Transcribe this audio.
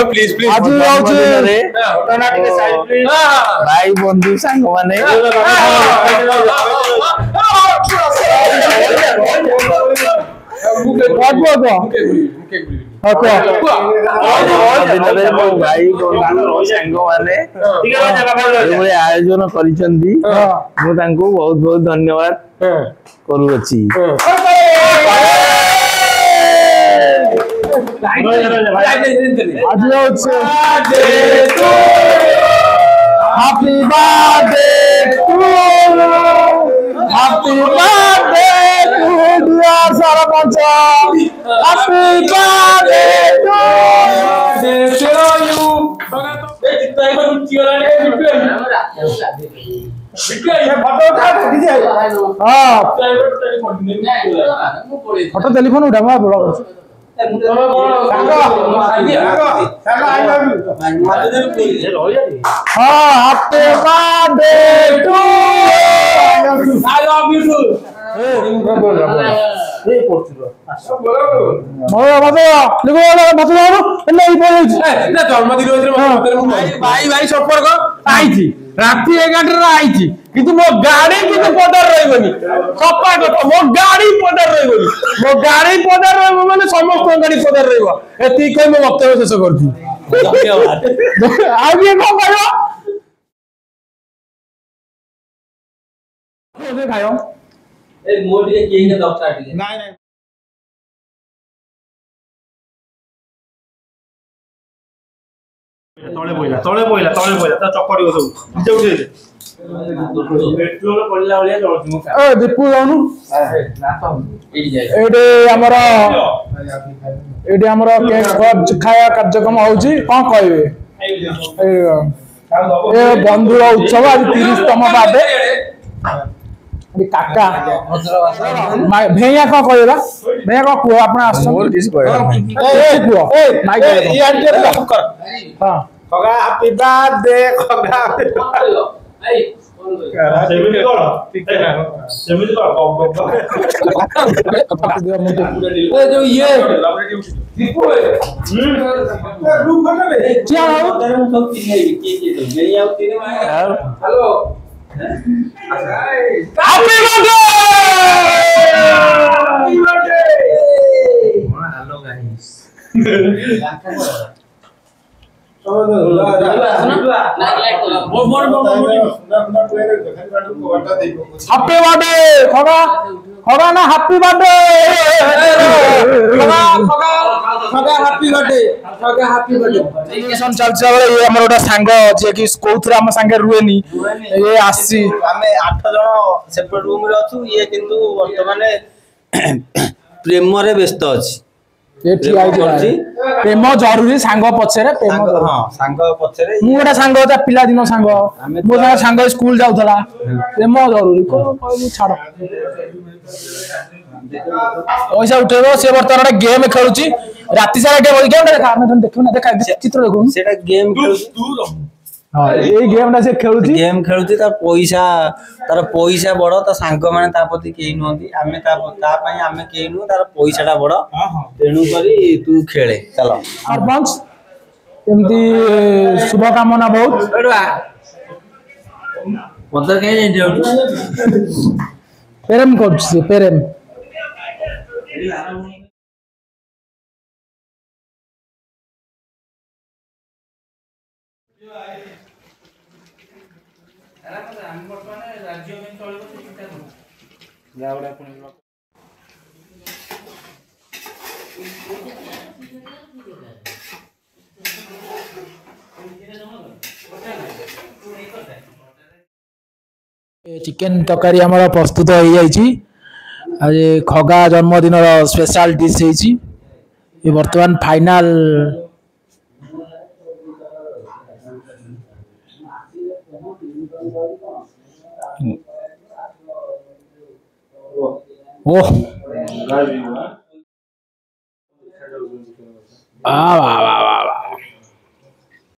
Please please आज भाई बंधु सांग माने भाई बंधु सांग माने आयोजन करिसेंती मु तांको बहुत बहुत धन्यवाद करूछि। Happy birthday to happy birthday to dear sarpanch happy birthday to you. Photo telephone उठा बड़ा happy birthday to I love you to राति 11 आई किंतु मो गाड़ी किंतु पदर रहबनी सपा कथा मो गाड़ी पदर रहबनी मो गाड़ी पदर रहबो माने समस्त गाड़ी पदर रहबो एती कह मो वक्तव्य शेष करथि। धन्यवाद। आगे को कहयो ओसे खायो ए मोर के के दक्षता आटिले नाही नाही तळे बोइला ता चकड़ी हो सब निजे उठे पेट्रोल पड़ला वालिया जळथि मु ए दीपू जाउनु एडे हमर केक खाया कार्यक्रम होउची कोन कहबे ए बंधु उत्सव आज 30तम बादे काका भैया को कहला भैया को को अपना मोर किस कहला ए माइक यार के कर हां खगा हैप्पी बर्थडे खगा ए सेमिति कर ठीक है ना सेमिति कर ए जो ये दीपू ग्रुप करना बे क्या हो सब तीन है के भैया तीन hello happy birthday hello guys happy birthday खगा खगा ना हैप्पी बर्थडे खगा खगा खगा हैप्पी बर्थडे खगा हैप्पी बर्थडे सेलिब्रेशन चलछ ये हमर ओटा सांग जे कि कोथरा हम संगे रुएनी ये आसी हमें 8 जण सेपरेट रूम रे अछु ये किंतु वर्तमान प्रेम रे व्यस्त अछि ये ठीक आइ प्रेम जरूरी सांग पछरे प्रेम हां सांग पछरे मु ओटा सांग था पिला दिन सांग मो सांग स्कूल जाउथला प्रेम जरूरी को छाड़ पैसा उठेबो से वर्तमान गेम खेलुची राति सारा गेम देखा हम देखु ना देखा चित्र देखु सेटा गेम खेलुची हां ए गेम ना से खेलुची गेम खेलुची तार पैसा बड़ ता सांग माने ता प्रति केही नहंती आमे ता पई आमे केही नु तार पैसाटा बड़ तेनु करी तू खेले चलो सरपंच एमती शुभ कामना बहुत पदर के जाऊ पेरम कोच पेरम चिकेन तकारी हमारा प्रस्तुत हो जाइए आज खगा जन्मदिन स्पेशल डिश है वर्तमान फाइनल ओह